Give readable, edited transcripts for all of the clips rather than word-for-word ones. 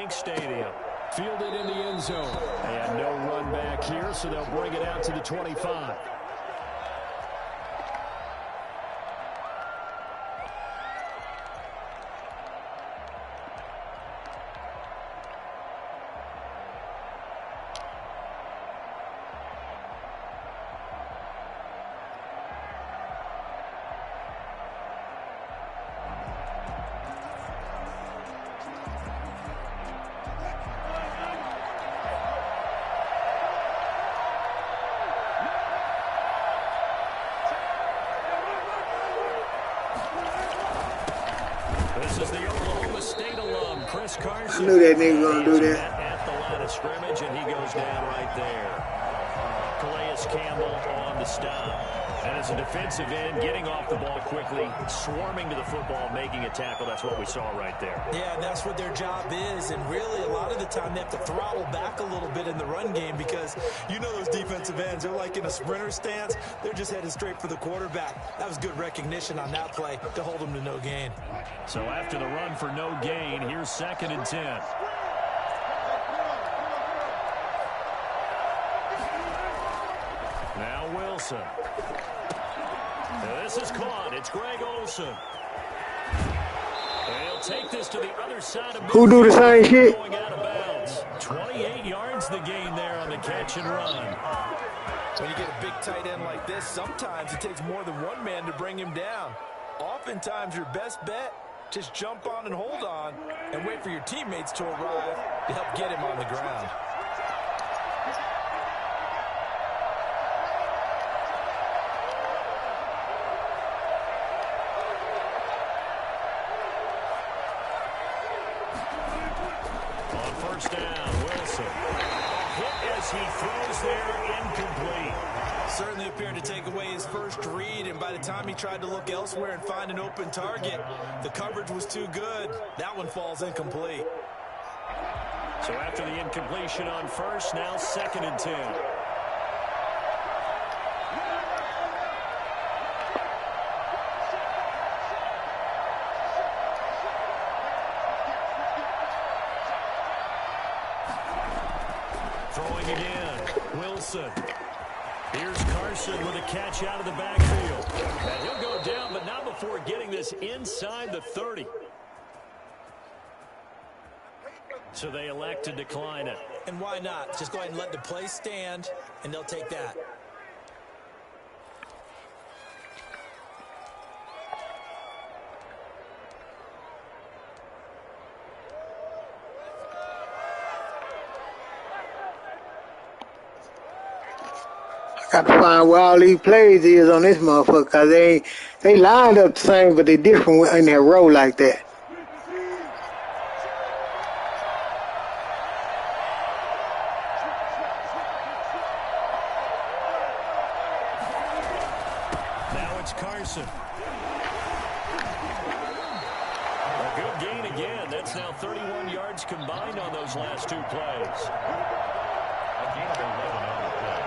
Stadium. Fielded in the end zone. And no run back here, so they'll bring it out to the 25. I knew that nigga was going to do that. At the line of scrimmage, and he goes down right there. Calais Campbell on the stop. And as a defensive end, getting off the ball quickly, swarming to the football, making a tackle. That's what we saw right there. Yeah, that's what their job is. And really, a lot of the time, they have to throttle back a little bit in the run game because you know those defensive ends, they're like in a sprinter stance. They're just headed straight for the quarterback. That was good recognition on that play to hold them to no gain. So after the run for no gain, here's 2nd and 10. Now Wilson. This is caught. It's Greg Olsen. They'll take this to the other side of who do the same shit? Going out of bounds. 28 yards the gain there on the catch and run. When you get a big tight end like this, sometimes it takes more than one man to bring him down. Oftentimes, your best bet, just jump on and hold on and wait for your teammates to arrive to help get him on the ground. He throws there, incomplete. Certainly appeared to take away his first read, and by the time he tried to look elsewhere and find an open target, the coverage was too good. That one falls incomplete. So after the incompletion on first, now 2nd and 10. Throwing again, Wilson. Here's Carson with a catch out of the backfield. And he'll go down, but not before getting this inside the 30. So they elect to decline it. And why not? Just go ahead and let the play stand, and they'll take that. Got to find where all these plays is on this motherfucker, because they lined up the same, but they different in that row like that. Now it's Carson. A good gain again. That's now 31 yards combined on those last two plays. A gain of 11 on the play.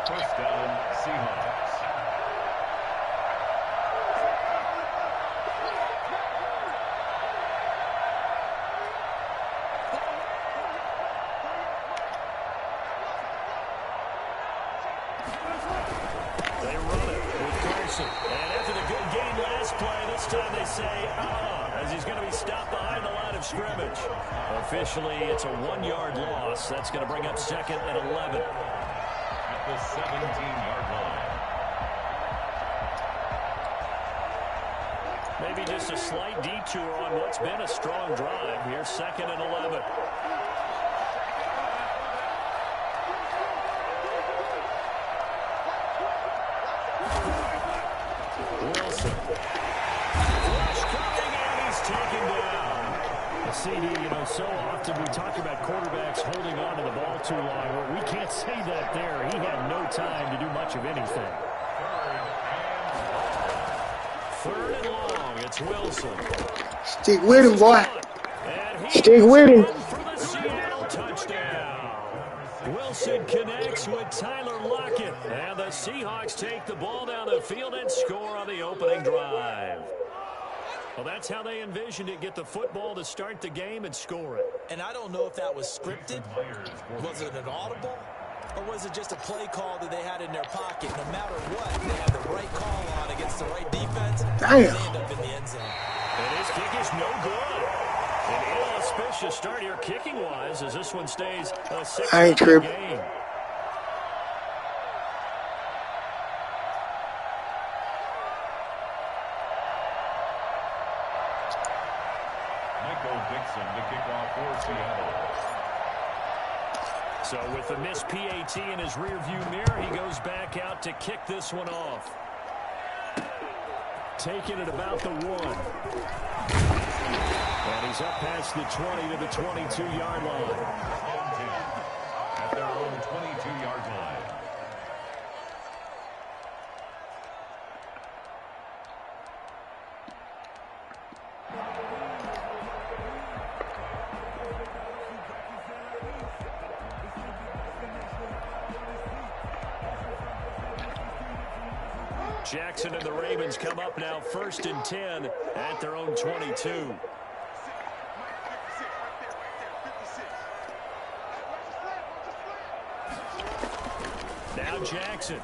First down, Seahawks. They run it with Carson. And after the good game last play, this time they say, as he's going to be stopped behind the line of scrimmage. Officially, it's a 1-yard loss. That's going to bring up 2nd and 11. The 17-yard line. Maybe just a slight detour on what's been a strong drive. Here's 2nd and 11. Wilson. Flush coming, and he's taken down. CD, so often we talk about quarterbacks holding on to the ball too long. Well, we can't say that there. He had no time to do much of anything. 3rd and long. It's Wilson. Stick with him, boy. Stick with him. For the Seattle touchdown. Wilson connects with Tyler Lockett. And the Seahawks take the ball down the field and score on the opening drive. Well, that's how they envisioned it. Get the football to start the game and score it. And I don't know if that was scripted. Was it an audible? Or was it just a play call that they had in their pocket? No matter what, they had the right call on against the right defense. Damn. They end up in the end zone. And his kick is no good. An inauspicious start here kicking-wise as this one stays a 6-0 game. So with the missed PAT in his rearview mirror, he goes back out to kick this one off. Taking it about the 1. And he's up past the 20 to the 22-yard line. At their own 22-yard line. Jackson and the Ravens come up now 1st and 10 at their own 22. Now Jackson.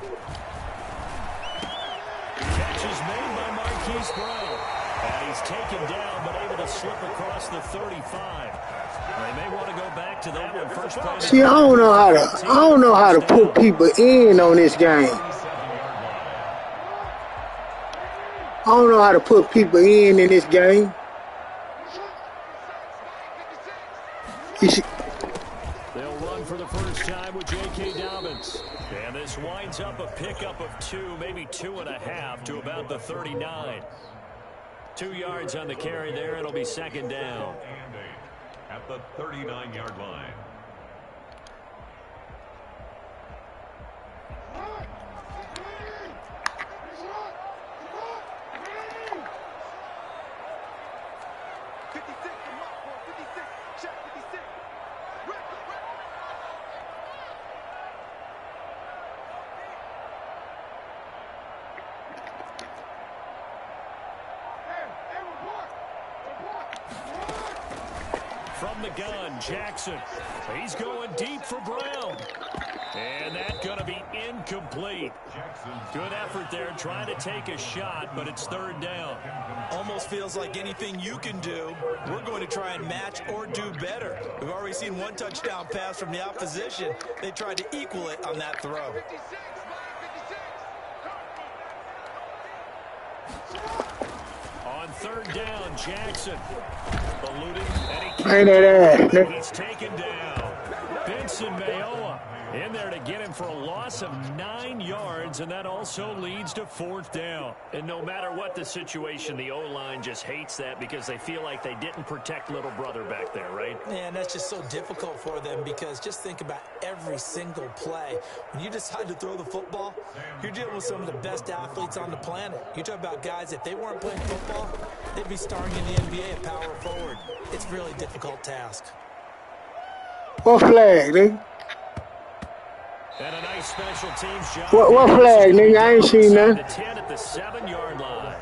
Catch is made by Marquise Brown. And he's taken down but able to slip across the 35. They may want to go back to that one. First play. See, I don't know how to put people in on this game. I don't know how to put people in this game. They'll run for the first time with J.K. Dobbins. And this winds up a pickup of 2, maybe 2.5 to about the 39. 2 yards on the carry there. It'll be 2nd down. At the 39-yard line. From the gun, Jackson. He's going deep for Brown. And that's going to be incomplete. Good effort there trying to take a shot, but it's 3rd down. Almost feels like anything you can do, we're going to try and match or do better. We've already seen 1 touchdown pass from the opposition. They tried to equal it on that throw. On 3rd down, Jackson. Eluding, Ain't he's taken down. Benson Mayowa in there to get him for a loss of 9 yards, and that also leads to 4th down. And no matter what the situation, the O-line just hates that because they feel like they didn't protect little brother back there, right? Yeah, and that's just so difficult for them because just think about every single play. When you decide to throw the football, you're dealing with some of the best athletes on the planet. You talk about guys, if they weren't playing football, they'd be starring in the NBA at power forward. It's a really difficult task. What flag, nigga? And a nice special teams job. What flag, nigga? I ain't seen nothing. The 10 at the 7-yard line.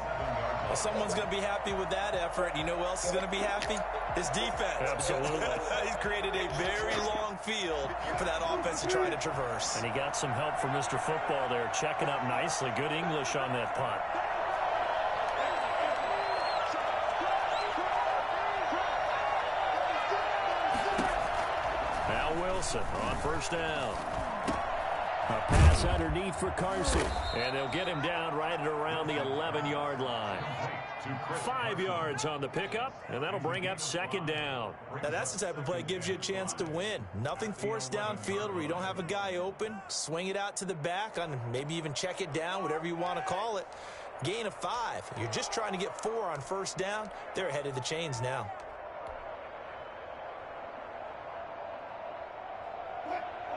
Well, someone's going to be happy with that effort. You know who else is going to be happy? His defense. Absolutely. He's created a very long field for that offense to try to traverse. And he got some help from Mr. Football there, checking up nicely. Good English on that punt. Now Wilson on 1st down. A pass underneath for Carson. And they'll get him down right at around the 11-yard line. 5 yards on the pickup, and that'll bring up 2nd down. Now that's the type of play that gives you a chance to win. Nothing forced downfield where you don't have a guy open. Swing it out to the back, on maybe even check it down, whatever you want to call it. Gain of 5. You're just trying to get 4 on 1st down. They're ahead of the chains now.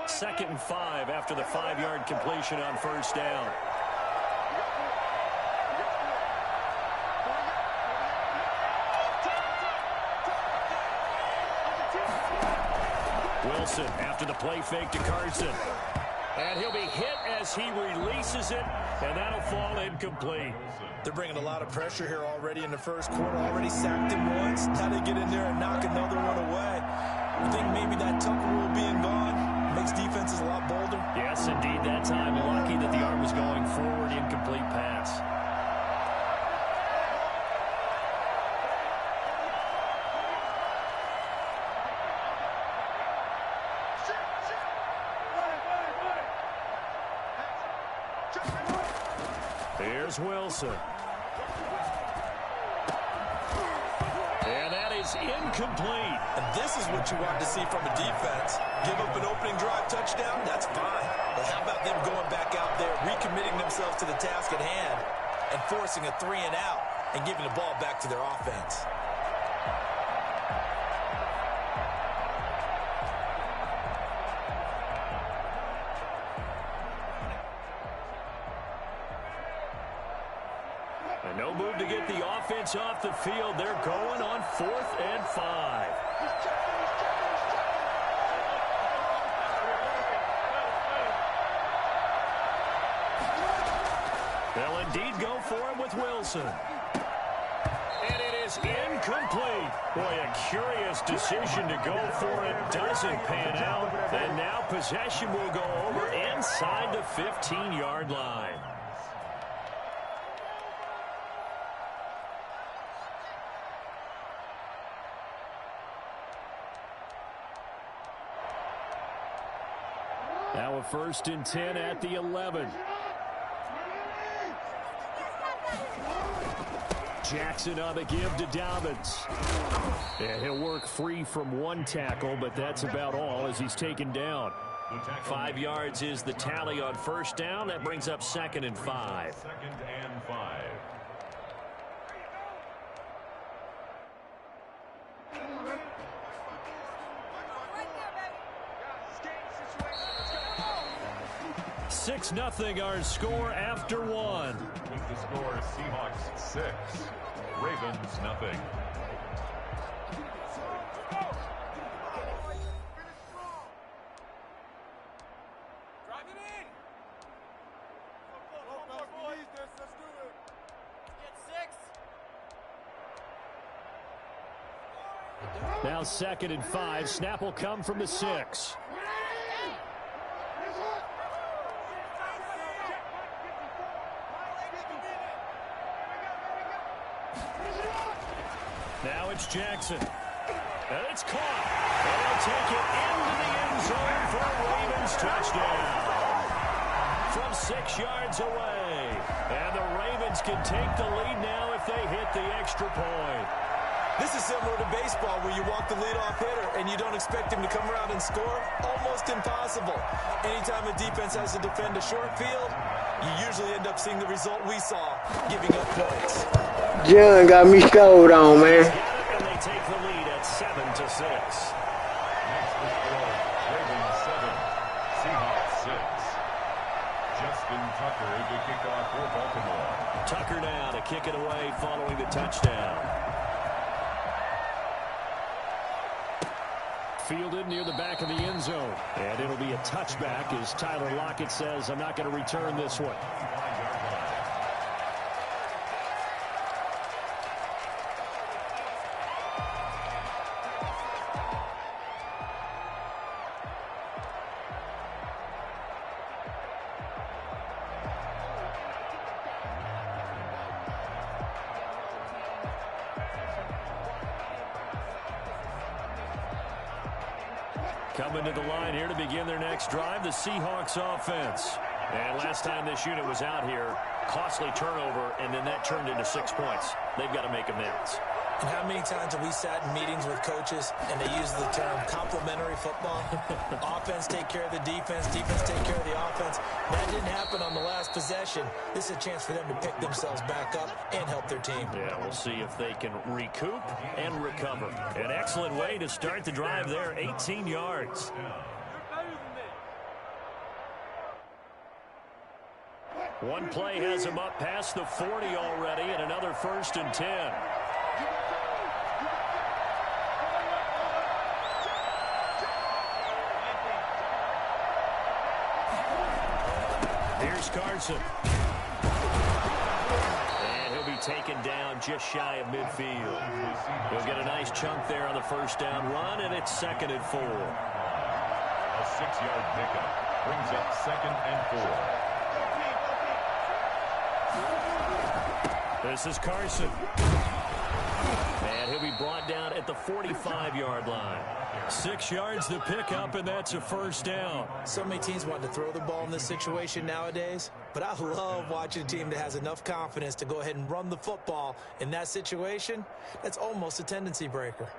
Second and 5 after the 5-yard completion on 1st down. Wilson after the play fake to Carson. And he'll be hit as he releases it And that'll fall incomplete. They're bringing a lot of pressure here already in the first quarter. Already sacked him once. Now they get in there and knock another one away. I think maybe that Tucker rule being gone makes defenses a lot bolder. Yes, indeed. That time, lucky that the arm was going forward. Incomplete pass. Here's Wilson. And that is incomplete. And this is what you want to see from a defense. Give up an opening drive touchdown, that's fine. But how about them going back out there, recommitting themselves to the task at hand, and forcing a 3 and out, and giving the ball back to their offense? No move to get the offense off the field. They're going on 4th and 5. They'll indeed go for it with Wilson. And it is incomplete. Boy, a curious decision to go for it. Doesn't pan out. And now possession will go over inside the 15-yard line. Now a 1st and 10 at the 11. Jackson on the give to Dobbins. And he'll work free from one tackle, but that's about all as he's taken down. 5 yards is the tally on 1st down. That brings up 2nd and 5. 2nd and 5. Six nothing our score after one. With the score, Seahawks 6, Ravens nothing. Now 2nd and 5. Snap will come from the 6. Now it's Jackson. And it's caught. And they'll take it into the end zone for a Ravens touchdown. From 6 yards away. And the Ravens can take the lead now if they hit the extra point. This is similar to baseball where you walk the leadoff hitter and you don't expect him to come around and score. Almost impossible. Anytime a defense has to defend a short field, you usually end up seeing the result we saw, giving up points. John got me sold on, man. And they take the lead at 7-6. Next to score, Ravens 7, Seahawks 6. Justin Tucker to kick off for Baltimore. Tucker now to kick it away following the touchdown. Fielded near the back of the end zone. And it'll be a touchback as Tyler Lockett says, I'm not going to return this one. Coming to the line here to begin their next drive, the Seahawks offense. And last time this unit was out here, costly turnover, and then that turned into 6 points. They've got to make amends. And how many times have we sat in meetings with coaches and they use the term complementary football? Offense take care of the defense, defense take care of the offense. That didn't happen on the last possession. This is a chance for them to pick themselves back up and help their team. Yeah, we'll see if they can recoup and recover. An excellent way to start the drive there, 18 yards. One play has him up past the 40 already, and another 1st and 10. Here's Carson. taken down just shy of midfield. He'll get a nice chunk there on the first down run, and it's 2nd and 4. A 6-yard pickup brings up 2nd and 4. This is Carson. And he'll be brought down at the 45-yard line. 6 yards to pick up, and that's a first down. So many teams want to throw the ball in this situation nowadays, but I love watching a team that has enough confidence to go ahead and run the football in that situation. That's almost a tendency breaker.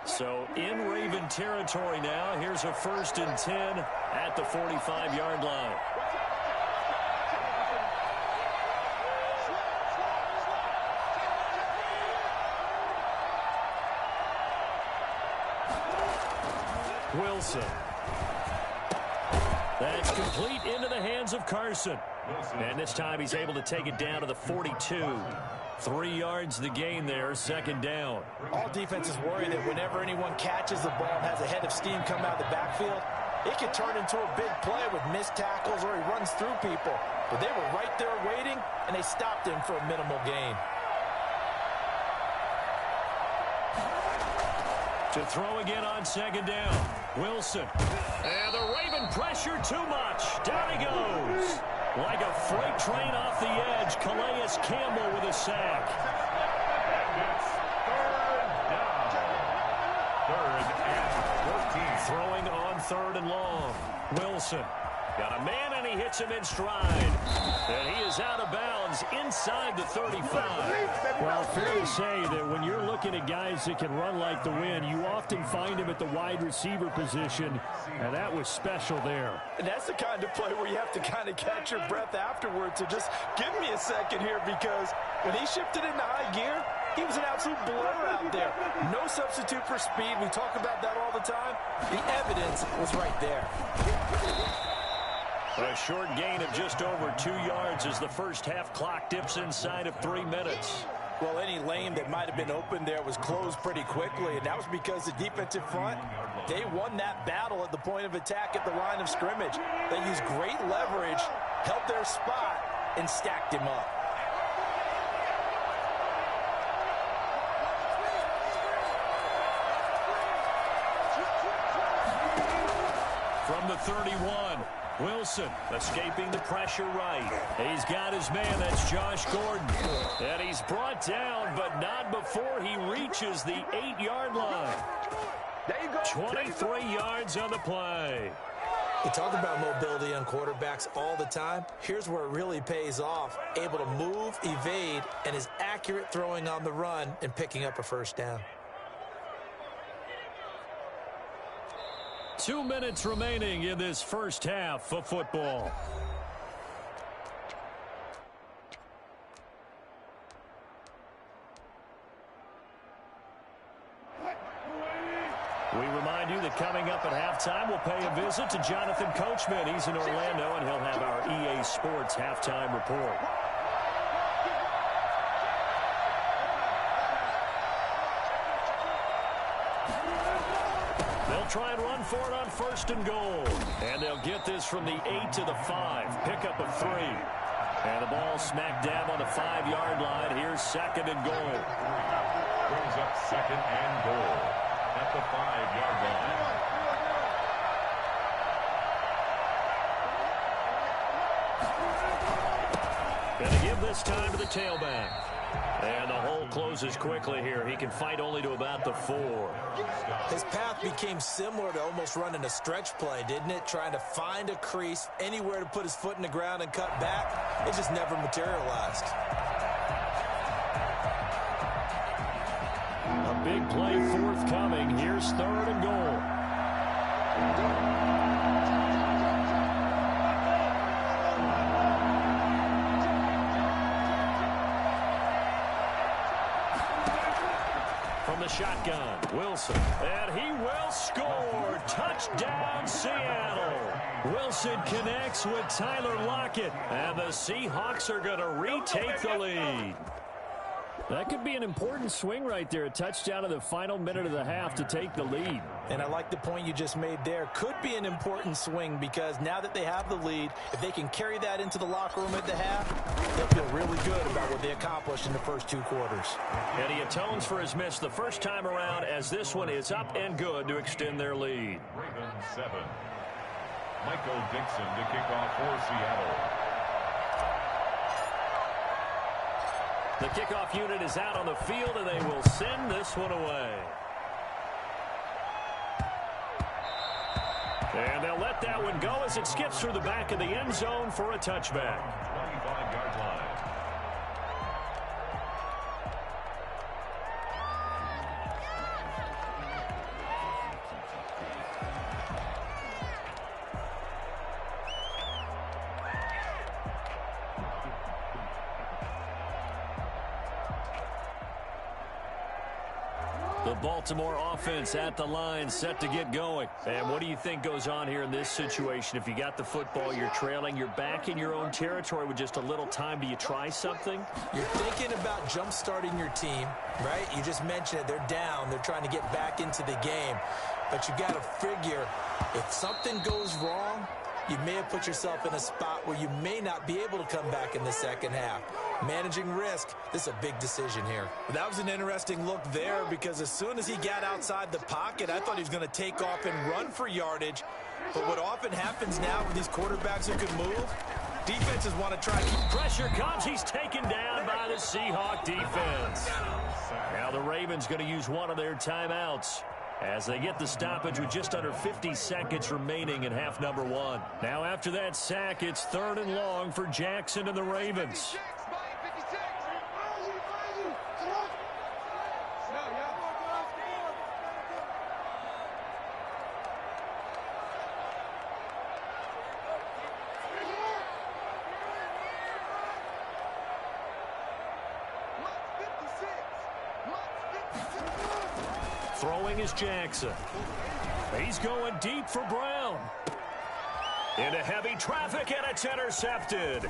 So in Raven territory now. Here's a 1st and 10 at the 45-yard line. Wilson. That's complete into the hands of Carson. And this time he's able to take it down to the 42. 3 yards the gain there, 2nd down. All defenses worry that whenever anyone catches the ball and has a head of steam come out of the backfield, it can turn into a big play with missed tackles or he runs through people. But they were right there waiting, and they stopped him for a minimal gain. To throw again on 2nd down. Wilson. And the Raven pressure too much. Down he goes. Like a freight train off the edge, Calais Campbell with a sack. And it's 3rd and 14. Throwing on 3rd and long. Wilson. Got a man, and he hits him in stride. And he is out of bounds inside the 35. Well, fair to say that when you're looking at guys that can run like the wind, you often find him at the wide receiver position, and that was special there. And that's the kind of play where you have to kind of catch your breath afterwards. So just give me a second here, because when he shifted into high gear, he was an absolute blur out there. No substitute for speed. We talk about that all the time. The evidence was right there. A short gain of just over 2 yards as the first half clock dips inside of 3 minutes. Well, any lane that might have been open there was closed pretty quickly, and that was because the defensive front, they won that battle at the point of attack at the line of scrimmage. They used great leverage, held their spot, and stacked him up. From the 31, Wilson escaping the pressure right. He's got his man, that's Josh Gordon. And he's brought down, but not before he reaches the 8-yard line. 23 yards on the play. We talk about mobility on quarterbacks all the time. Here's where it really pays off. Able to move, evade, and is accurate throwing on the run and picking up a first down. 2 minutes remaining in this first half of football. We remind you that coming up at halftime, we'll pay a visit to Jonathan Coachman. He's in Orlando, and he'll have our EA Sports halftime report. Try and run for it on 1st and goal. And they'll get this from the 8 to the 5. Pickup of 3. And the ball smack dab on the 5-yard line. Here's 2nd and goal. Brings up 2nd and goal at the 5-yard line. Going to give this time to the tailback. And the hole closes quickly here. He can fight only to about the 4. His path became similar to almost running a stretch play, didn't it? Trying to find a crease, anywhere to put his foot in the ground and cut back. It just never materialized. A big play forthcoming. Here's 3rd and goal. From the shotgun, Wilson, and he will score. Touchdown, Seattle. Wilson connects with Tyler Lockett, and the Seahawks are going to retake the lead. That could be an important swing right there. A touchdown in the final minute of the half to take the lead. And I like the point you just made there. Could be an important swing because now that they have the lead, if they can carry that into the locker room at the half, they'll feel really good about what they accomplished in the first 2 quarters. And he atones for his miss the first time around as this one is up and good to extend their lead. Ravens 7. Michael Dixon to kick off for Seattle. The kickoff unit is out on the field, and they will send this one away. And they'll let that one go as it skips through the back of the end zone for a touchback. 25-yard line. The Baltimore offense at the line, set to get going. And what do you think goes on here in this situation? If you got the football, you're trailing, you're back in your own territory with just a little time. Do you try something? You're thinking about jump-starting your team, right? You just mentioned it. They're down. They're trying to get back into the game. But you got to figure if something goes wrong, you may have put yourself in a spot where you may not be able to come back in the second half. Managing risk, this is a big decision here. That was an interesting look there because as soon as he got outside the pocket, I thought he was going to take off and run for yardage. But what often happens now with these quarterbacks who can move, defenses want to try to keep pressure comes. He's taken down by the Seahawk defense. Now the Ravens going to use one of their timeouts as they get the stoppage with just under 50 seconds remaining in half number 1. Now after that sack, it's 3rd and long for Jackson and the Ravens. Throwing is Jackson. He's going deep for Brown. Into heavy traffic, and it's intercepted.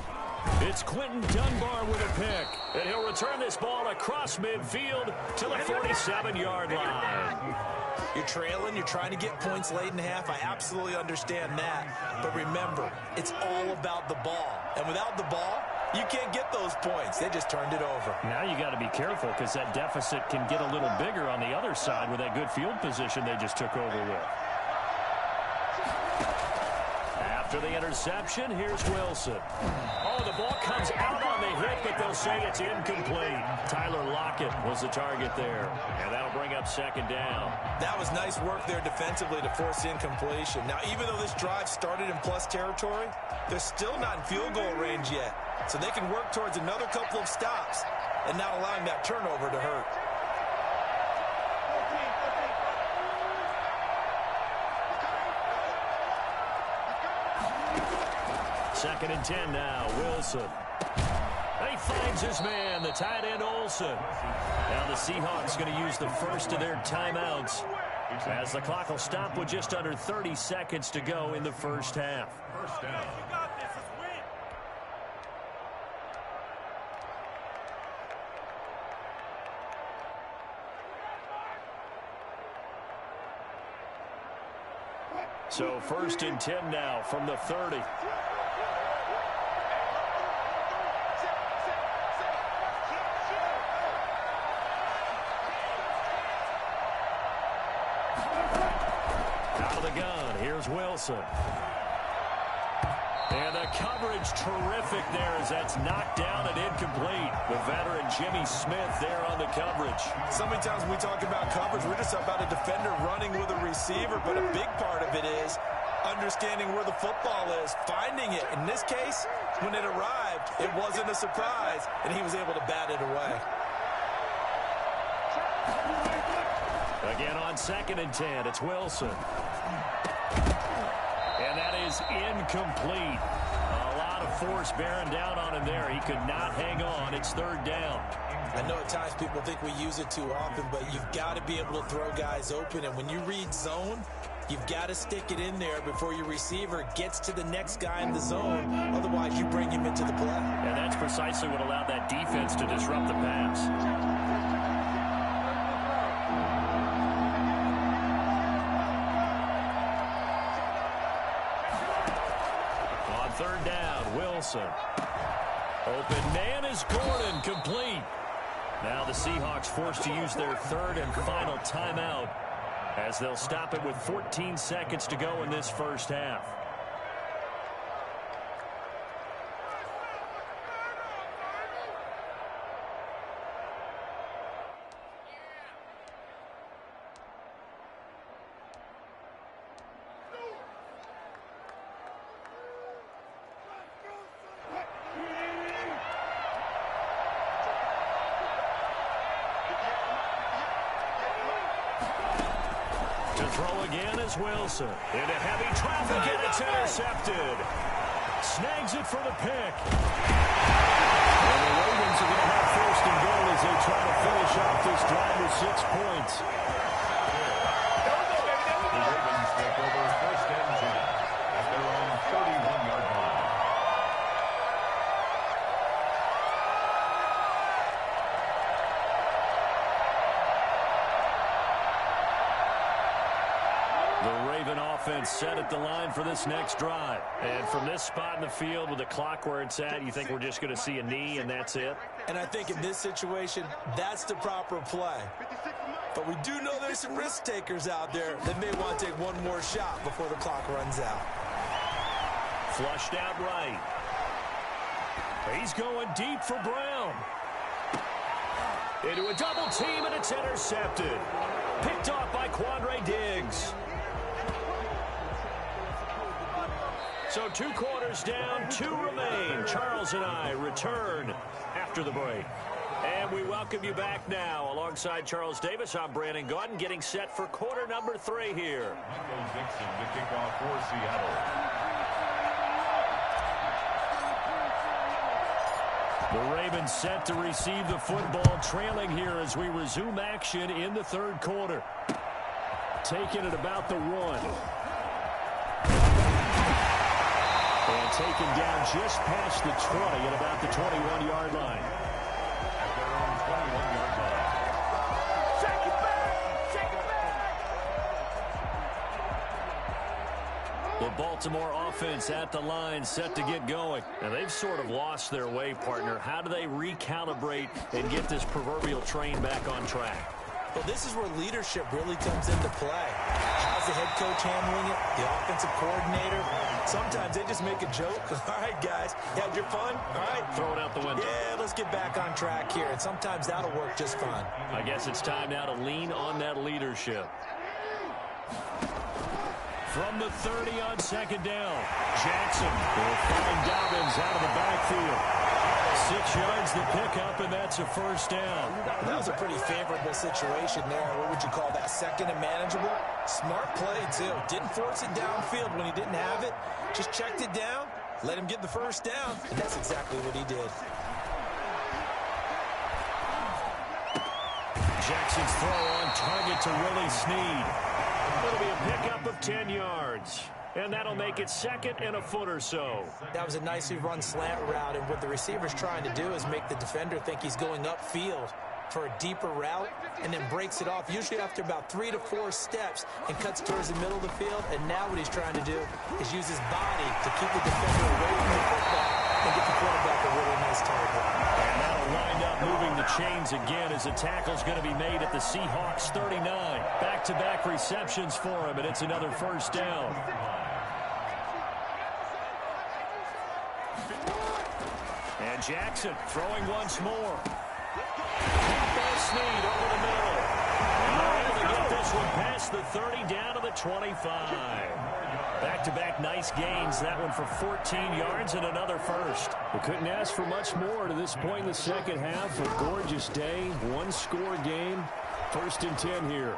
It's Quentin Dunbar with a pick. And he'll return this ball across midfield to the 47-yard line. You're trailing, you're trying to get points late in the half. I absolutely understand that. But remember, it's all about the ball. And without the ball, you can't get those points. They just turned it over. Now you got to be careful because that deficit can get a little bigger on the other side with that good field position they just took over with. After the interception, here's Wilson. Oh, the ball comes out on the hit, but they'll say it's incomplete. Tyler Lockett was the target there, and that'll bring up 2nd down. That was nice work there defensively to force incompletion. Now, even though this drive started in plus territory, they're still not in field goal range yet. So they can work towards another couple of stops and not allowing that turnover to hurt. Second and 10 now, Wilson. He finds his man, the tight end Olsen. Now the Seahawks going to use the first of their timeouts as the clock will stop with just under 30 seconds to go in the first half. First down. So 1st and 10 now from the 30. Out of the gun, here's Wilson. And the coverage terrific there as that's knocked down and incomplete. The veteran Jimmy Smith there on the coverage. So many times when we talk about coverage, we're just about a defender running with a receiver, but a big part of it is understanding where the football is, finding it. In this case, when it arrived, it wasn't a surprise, and he was able to bat it away. Again on 2nd and 10, it's Wilson. And that is incomplete. A lot of force bearing down on him there. He could not hang on. It's 3rd down. I know at times people think we use it too often, but you've got to be able to throw guys open. And when you read zone, you've got to stick it in there before your receiver gets to the next guy in the zone. Otherwise, you bring him into the play. And that's precisely what allowed that defense to disrupt the pass. Third down, Wilson. Open man is Gordon, complete. Now the Seahawks forced to use their third and final timeout as they'll stop it with 14 seconds to go in this first half. Throw again is Wilson. Into heavy traffic, and it's intercepted. Snags it for the pick. And the Ravens are going to have first and goal as they try to finish off this drive with 6 points. The Ravens take over first and 10 at their own 31-yard line. The Raven offense set at the line for this next drive. And from this spot in the field with the clock where it's at, you think we're just going to see a knee and that's it? And I think in this situation, that's the proper play. But we do know there's some risk takers out there that may want to take one more shot before the clock runs out. Flushed out right. He's going deep for Brown. Into a double team, and it's intercepted. Picked off by Quandre Diggs. So 2 quarters down, 2 remain. Charles and I return after the break. And we welcome you back now. Alongside Charles Davis, I'm Brandon Gaudin, getting set for quarter number 3 here. Michael Dixon to kick off for Seattle. The Ravens set to receive the football, trailing here as we resume action in the third quarter. Taken at about the 1. And taken down just past the 20 at about the 21-yard line. At their own 21-yard line. Shake it back! Shake it back! The Baltimore offense at the line, set to get going. And they've sort of lost their way, partner. How do they recalibrate and get this proverbial train back on track? Well, this is where leadership really comes into play. How's the head coach handling it? The offensive coordinator? Sometimes they just make a joke. All right, guys, you had your fun? All right. Throw it out the window. Yeah, let's get back on track here. And sometimes that'll work just fine. I guess it's time now to lean on that leadership. From the 30 on second down, Jackson will find Dobbins out of the backfield. 6 yards the pickup, and that's a first down. That was a pretty favorable situation there. What would you call that? Second and manageable? Smart play, too. Didn't force it downfield when he didn't have it. Just checked it down, let him get the first down, and that's exactly what he did. Jackson's throw on target to Willie Snead. It'll be a pickup of 10 yards. And that'll make it second and a foot or so. That was a nicely run slant route, and what the receiver's trying to do is make the defender think he's going upfield for a deeper route, and then breaks it off, usually after about 3 to 4 steps, and cuts towards the middle of the field. And now what he's trying to do is use his body to keep the defender away from the football and get the quarterback a really nice target. And that'll wind up moving the chains again as the tackle's going to be made at the Seahawks 39. Back-to-back receptions for him, and it's another first down. And Jackson throwing once more. By Snead over the middle. And they're able to get this one past the 30 down to the 25. Back-to-back nice gains. That one for 14 yards and another first. We couldn't ask for much more to this point in the second half. A gorgeous day, one-score game. First and 10 here.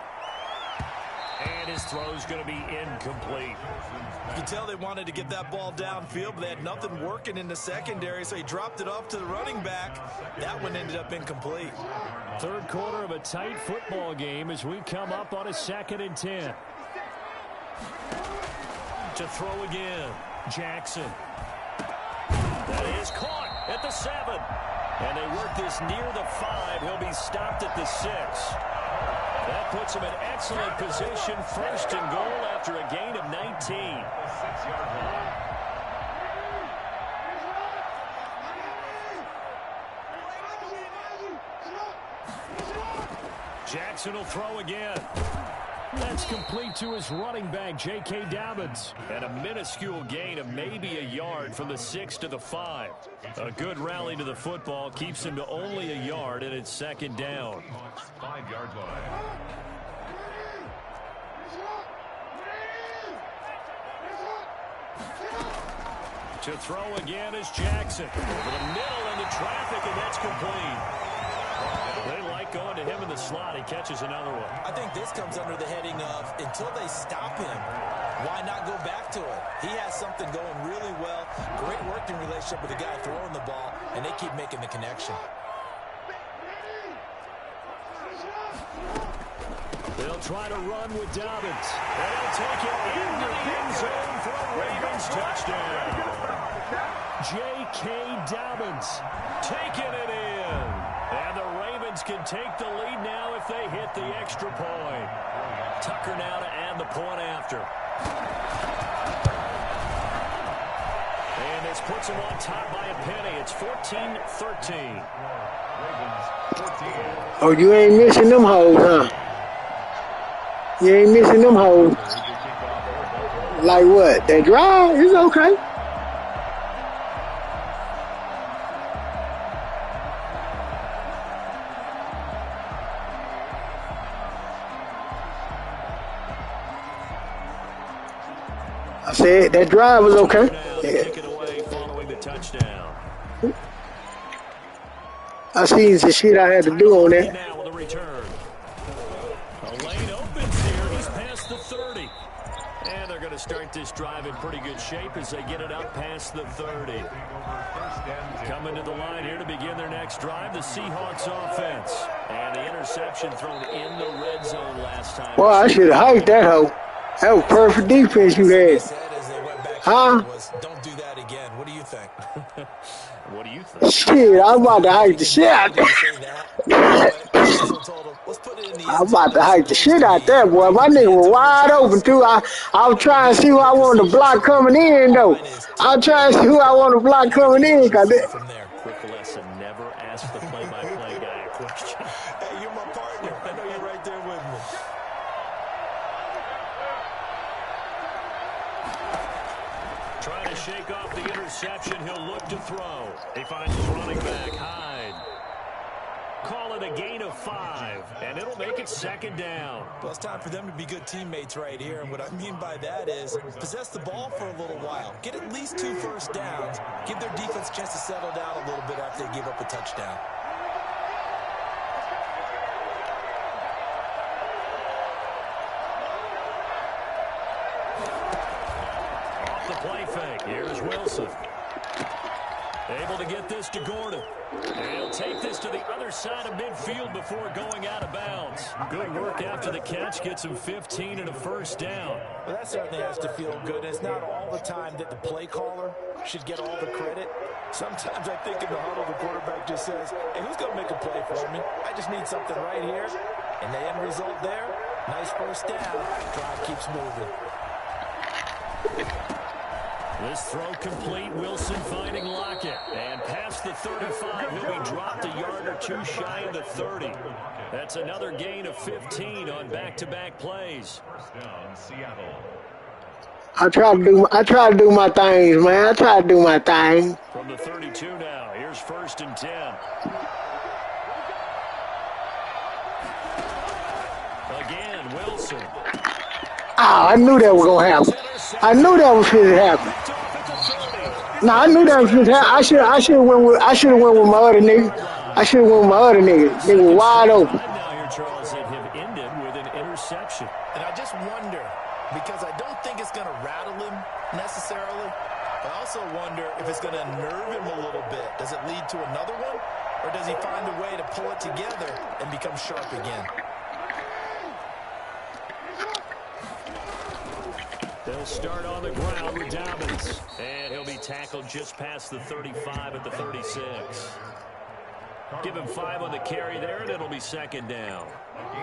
And his throw's going to be incomplete. You can tell they wanted to get that ball downfield, but they had nothing working in the secondary, so he dropped it off to the running back. That one ended up incomplete. Third quarter of a tight football game as we come up on a 2nd and 10. To throw again, Jackson. That is caught at the 7. And they work this near the 5. He'll be stopped at the 6. That puts him in excellent position, first and goal after a gain of 19. Jackson will throw again. That's complete to his running back, J.K. Dobbins. And a minuscule gain of maybe a yard from the 6 to the 5. A good rally to the football keeps him to only a yard, and it's second down. 5-yard line. To throw again is Jackson. Over the middle into traffic, and that's complete. They like going to him in the slot. He catches another one. I think this comes under the heading of until they stop him, why not go back to it? He has something going really well. Great working relationship with the guy throwing the ball, and they keep making the connection. They'll try to run with Dobbins. And he'll take it into the end zone for a Ravens touchdown. J.K. Dobbins taking it in. And the Ravens can take the lead now if they hit the extra point. Tucker now to add the point after. And this puts them on top by a penny. It's 14-13. Oh, you ain't missing them hoes, huh? You ain't missing them hoes. Like what? They dry? It's okay. I said that drive was okay. Take it away following the touchdown. I seen some shit I had to do on that. Now with a return. A lane opens here. He's past the 30. And they're going to start this drive in pretty good shape as they get it up past the 30. Coming to the line here to begin their next drive, the Seahawks offense. And the interception thrown in the red zone last time. Boy, I should have hiked that hoe. That was perfect defense you had. Huh? Don't do that again. What do you think? What do you think? Shit, I'm about to hike the shit out there. I'm about to hike the shit out there, boy. My nigga was wide open, too. I was trying to see who I wanted to block coming in, though. I was trying to see who I wanted to block coming in. Cause From there, quick lesson, never ask the play-by-play guy a question. Hey, you're my partner. I know you're right there with me. Trying to shake off the interception. He'll look to throw. He finds his running back, Hyde. Call it a gain of 5, and it'll make it second down. Well, it's time for them to be good teammates right here, and what I mean by that is possess the ball for a little while. Get at least 2 first downs. Give their defense a chance to settle down a little bit after they give up a touchdown. Off the play fake. Here's Wilson. Able to get this to Gordon. And he'll take this to the other side of midfield before going out of bounds. Good work after the catch. Gets him 15 and a first down. Well, that certainly has to feel good. It's not all the time that the play caller should get all the credit. Sometimes I think in the huddle, the quarterback just says, hey, who's going to make a play for me? I just need something right here. And the end result there, nice first down. Drive keeps moving. This throw complete. Wilson finding Lockett. And past the 35, he'll be dropped a yard or 2 shy of the 30. That's another gain of 15 on back-to-back plays. First down, Seattle. I try to do my things, man. I try to do my thing. From the 32 now, here's 1st and 10. Again, Wilson. Oh, I knew that was going to happen. I knew that was going to happen. No, I knew that was going to happen. I should have went with my other nigga. I should have went with my other nigga. They were wide open. Now here, Charles, that have ended with an interception. And I just wonder, because I don't think it's going to rattle him necessarily. I also wonder if it's going to nerve him a little bit. Does it lead to another one? Or does he find a way to pull it together and become sharp again? They'll start on the ground with Dobbins. And he'll be tackled just past the 35 at the 36. Give him 5 on the carry there, and it'll be second down.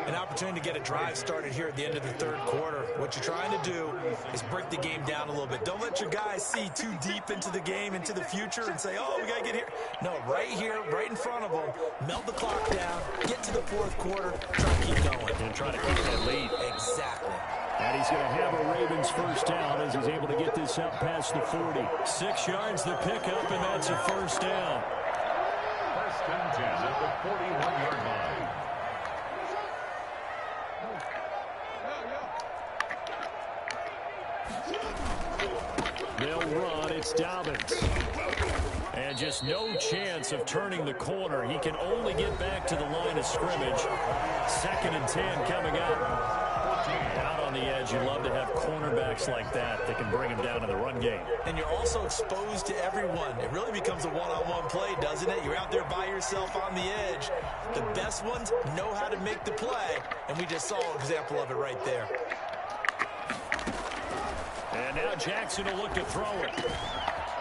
An opportunity to get a drive started here at the end of the third quarter. What you're trying to do is break the game down a little bit. Don't let your guys see too deep into the game, into the future, and say, oh, we got to get here. No, right here, right in front of them, melt the clock down, get to the fourth fourth quarter, try to keep going. And try to keep that lead. Exactly. And he's going to have a Ravens first down as he's able to get this up past the 40. 6 yards the pickup, and that's a first down. First and 10 at the 41-yard line. They'll run. It's Dobbins. And just no chance of turning the corner. He can only get back to the line of scrimmage. 2nd and 10 coming up. Out on the edge, you love to have cornerbacks like that can bring him down in the run game. And you're also exposed to everyone. It really becomes a one-on-one play, doesn't it? You're out there by yourself on the edge. The best ones know how to make the play, and we just saw an example of it right there. And now Jackson will look to throw it.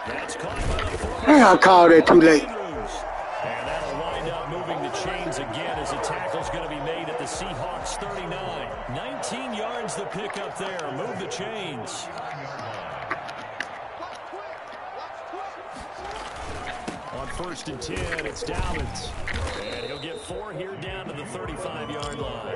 That's caught by the forward. I called it too late. And that'll wind up moving the chains again as the tackle's going to be made at the Seahawks 39. 19 yards the pickup there. Move the chains. On 1st and 10, it's Dobbins. And he'll get 4 here down to the 35-yard line.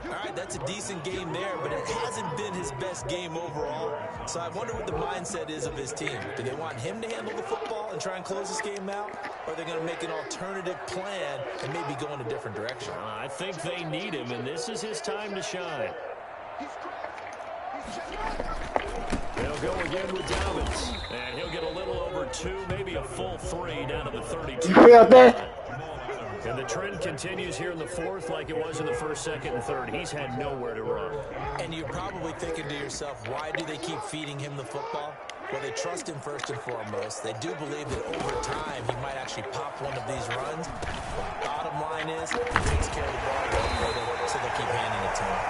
All right, that's a decent game there, but it hasn't been his best game overall. So I wonder what the mindset is of his team. Do they want him to handle the football and try and close this game out? Or are they going to make an alternative plan and maybe go in a different direction? I think they need him, and this is his time to shine. They'll go again with Dobbins. And he'll get a little over 2, maybe a full 3 down to the 32. You felt that? And the trend continues here in the 4th like it was in the 1st, 2nd, and 3rd. He's had nowhere to run. And you're probably thinking to yourself, why do they keep feeding him the football? Well, they trust him first and foremost. They do believe that over time he might actually pop one of these runs. But bottom line is, he takes care of the ball with it, so they keep handing it to him.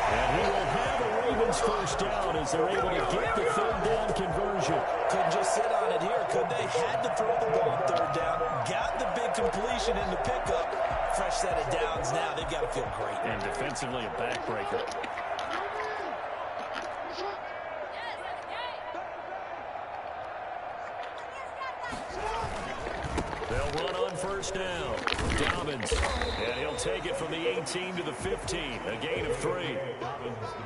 And he will have a Ravens first down as they're able to get the 3rd down conversion. Couldn't just sit on it here, could they? Had to throw the ball on 3rd down. Got the big completion in the pickup. Fresh set of downs now. They've got to feel great. And defensively a backbreaker. They'll run on first down. Dobbins. And he'll take it from the 18 to the 15. A gain of 3.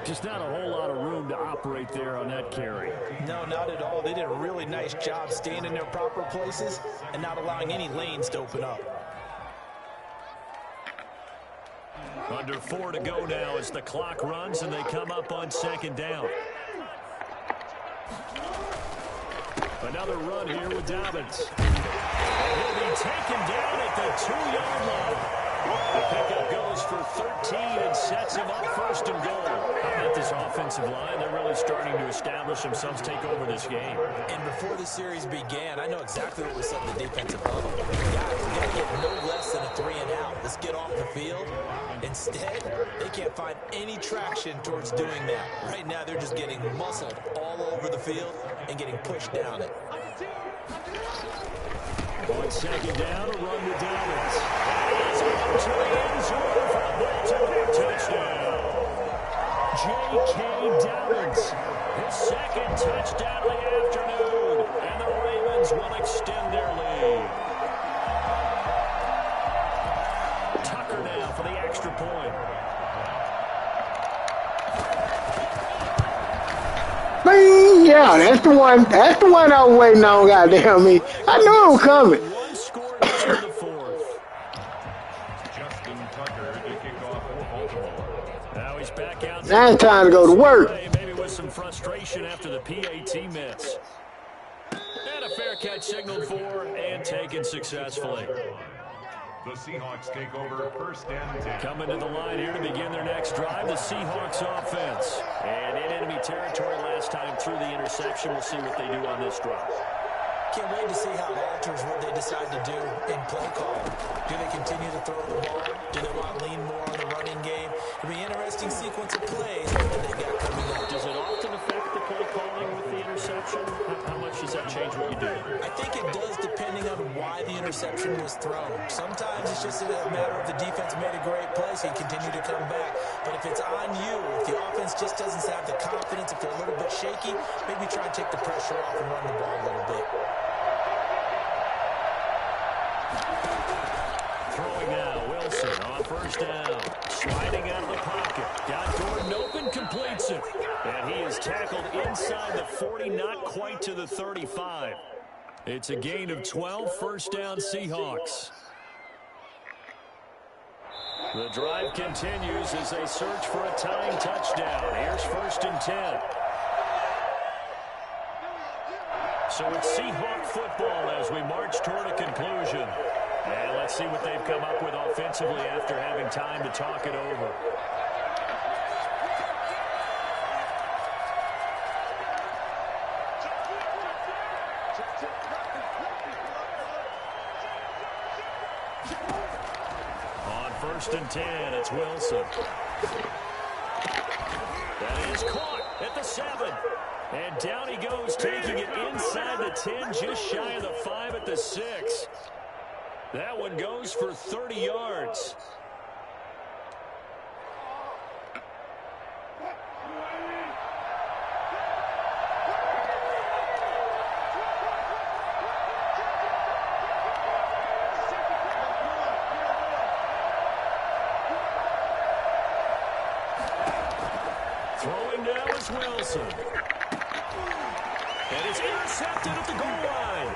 Just not a whole lot of room to operate there on that carry. No, not at all. They did a really nice job staying in their proper places and not allowing any lanes to open up. Under 4 to go now as the clock runs and they come up on 2nd down. Another run here with Dobbins. And he'll be taken down at the 2-yard line. The pickup goes for 13 and sets him up 1st and goal. How about this offensive line? They're really starting to establish themselves, take over this game. And before the series began, I know exactly what we said in the defensive huddle. Guys, we got to get no less than a 3 and out. Let's get off the field. Instead, they can't find any traction towards doing that. Right now, they're just getting muscled all over the field and getting pushed down it. On 2nd down, a run with Dobbins. He's up to the end zone for a back-to-back touchdown. J.K. Dobbins, his 2nd touchdown of the afternoon, and the Ravens will extend their lead. Tucker now for the extra point. Man, yeah, that's the one. That's the one I was waiting on. Goddamn me! I knew it was coming. One score into the 4th. Justin Tucker to kick off for Baltimore. Now he's back out. Now it's time to go to work. Maybe with some frustration after the PAT miss. And a fair catch signaled for and taken successfully. The Seahawks take over 1st and 10. Coming to the line here to begin their next drive, the Seahawks offense. And in enemy territory last time through the interception. We'll see what they do on this drive. Can't wait to see how it alters what they decide to do in play calling. Do they continue to throw the ball? Do they want to lean more on the running game? It'll be an interesting sequence of plays that they got coming up. Does it often affect the play calling with the interception? How much does that change what you do? I think it does depending on why the interception was thrown. Sometimes it's just a matter of the defense made a great play, so you continue to come back. But if it's on you, if the offense just doesn't have the confidence, if they're a little bit shaky, maybe try and take the pressure off and run the ball a little bit. Throwing now, Wilson on first down. Sliding out of the pocket. Got Gordon open, completes it. And he is tackled inside the 40, not quite to the 35. It's a gain of 12, first down Seahawks. The drive continues as they search for a tying touchdown. Here's first and 10. So it's Seahawk football as we march toward a conclusion. And let's see what they've come up with offensively after having time to talk it over. On first and 10, it's Wilson. That is caught at the 7. And down he goes, taking it inside the 10, just shy of the 5 at the 6. That one goes for 30 yards. Throwing now is Wilson. And he's intercepted at the goal line.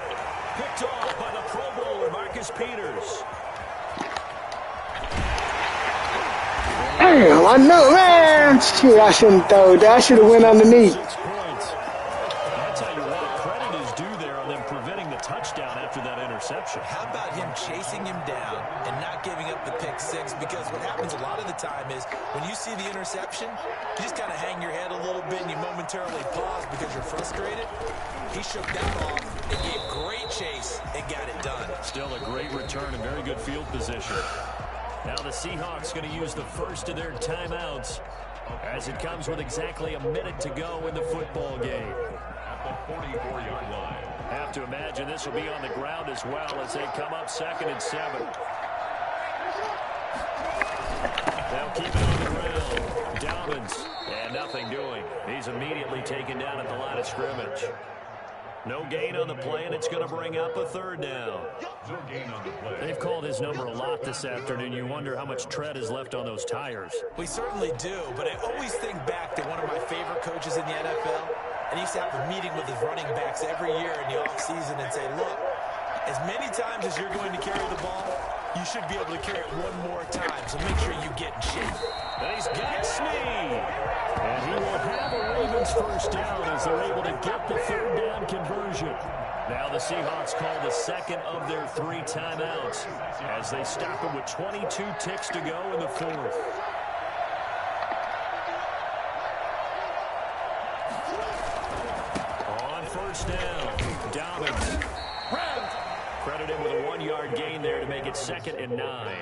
Picked off by the Pro Bowler, Marcus Peters. Damn, I know, man. Shit, I shouldn't throw that. I should have went underneath. 6 points. I'll tell you what, credit is due there on them preventing the touchdown after that interception. How about him chasing him down and not giving up the pick 6? Because what happens a lot of the time is when you see the interception, you just kind of hang your head a little bit and you momentarily pause because you're frustrated. He shook that off and gave great chase and got it done. Still a great return and very good field position. Now the Seahawks going to use the first of their timeouts as it comes with exactly a minute to go in the football game. At the 44-yard line. Have to imagine this will be on the ground as well as they come up 2nd and 7. They'll keep it on the ground. Dobbins, and nothing doing. He's immediately taken down at the line of scrimmage. No gain on the play, and it's going to bring up a 3rd down. No gain on the play. They've called his number a lot this afternoon. You wonder how much tread is left on those tires. We certainly do, but I always think back to one of my favorite coaches in the NFL, and he used to have a meeting with his running backs every year in the offseason and say, look, as many times as you're going to carry the ball, you should be able to carry it one more time, so make sure you get in shape. And he's got Snead. And he will have a Ravens first down as they're able to get the 3rd down conversion. Now the Seahawks call the 2nd of their 3 timeouts as they stop it with 22 ticks to go in the 4th. On first down, Dobbins. Credit him with a 1-yard gain there to make it 2nd and 9.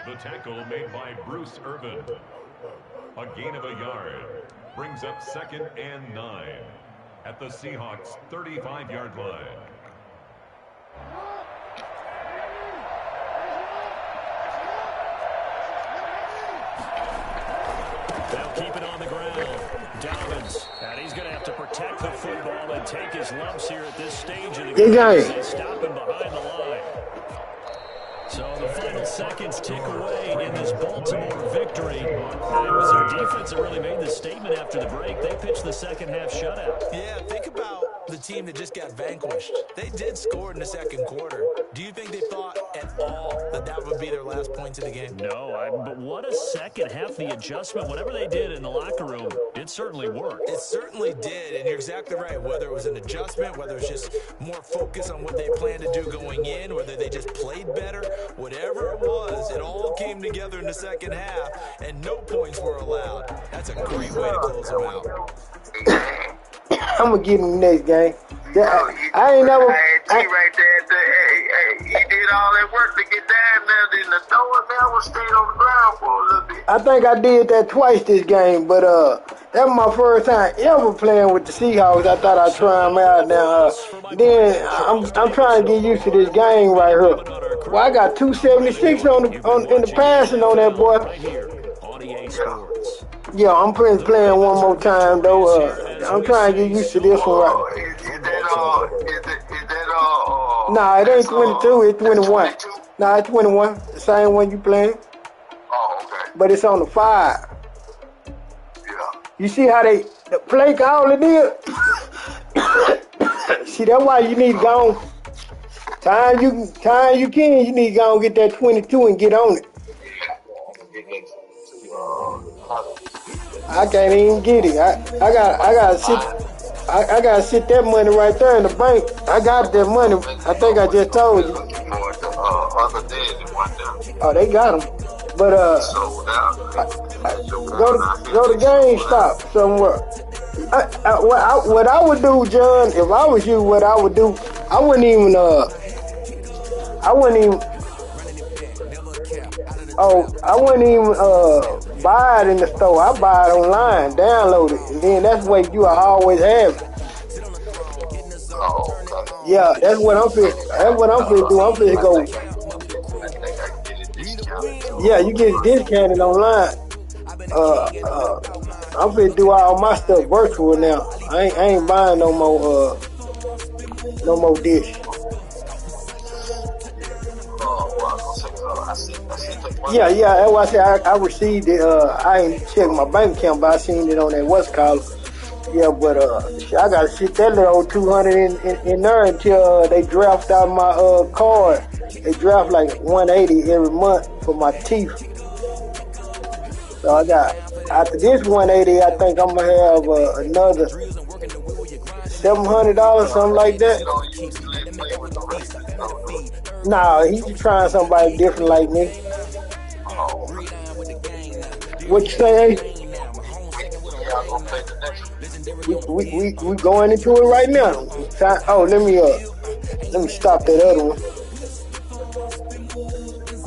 The tackle made by Bruce Irvin. A gain of a yard. Brings up 2nd and 9. At the Seahawks' 35-yard line. They'll keep it on the ground. Dobbins. And he's going to have to protect the football and take his lumps here at this stage of the game. They stop him behind the line. So the final seconds tick away in this Baltimore victory. And it was their defense that really made the statement after the break. They pitched the second half shutout. Yeah, think about the team that just got vanquished. They did score in the 2nd quarter. Do you think they thought at all that that would be their last points of the game? No, but what a second half. The adjustment, whatever they did in the locker room, it certainly worked. It certainly did, and you're exactly right. Whether it was an adjustment, whether it was just more focus on what they planned to do going in, whether they just played better, whatever it was, it all came together in the 2nd half, and no points were allowed. That's a great way to close them out. I'm gonna get him next game. I ain't never. Right there. He did all that work to get down there. Then the thrower never stayed on the ground for a little bit. I think I did that twice this game, but that was my first time ever playing with the Seahawks. I thought I'd try them out now. Then I'm trying to get used to this game right here. Well, I got 276 in the passing on that boy. Right here on EA Sports. Yeah, I'm playing one more time though. I'm trying to get used to this one right. Is that all? Nah, it ain't 22. It's 21. Nah, it's 21. The same one you playing. but it's on the 5. Yeah. You see how the play call it is? See, that's why you need to go on. Time you can, you need to go and get that 22 and get on it. I can't even get it. I gotta sit that money right there in the bank. I got that money. I think I just told you. Oh, they got them. But go to GameStop somewhere. What I would do, John, if I was you, what I would do, I wouldn't even buy it in the store. I buy it online, download it, and then that's the way you always have it. Yeah, that's what I'm finna do. I'm finna go. Yeah, you get discounted online. I'm finna do all my stuff virtual now. I ain't buying no more dish. Yeah, that's why I said I received it. I ain't checked my bank account, but I seen it on that what's called. Yeah, but I gotta sit that little 200 in there until they draft out my card. They draft like 180 every month for my teeth. So I got, after this 180, I think I'm gonna have another $700, something like that. Nah, he's just trying somebody different like me. What you say? We going into it right now. Oh, let me stop that other one.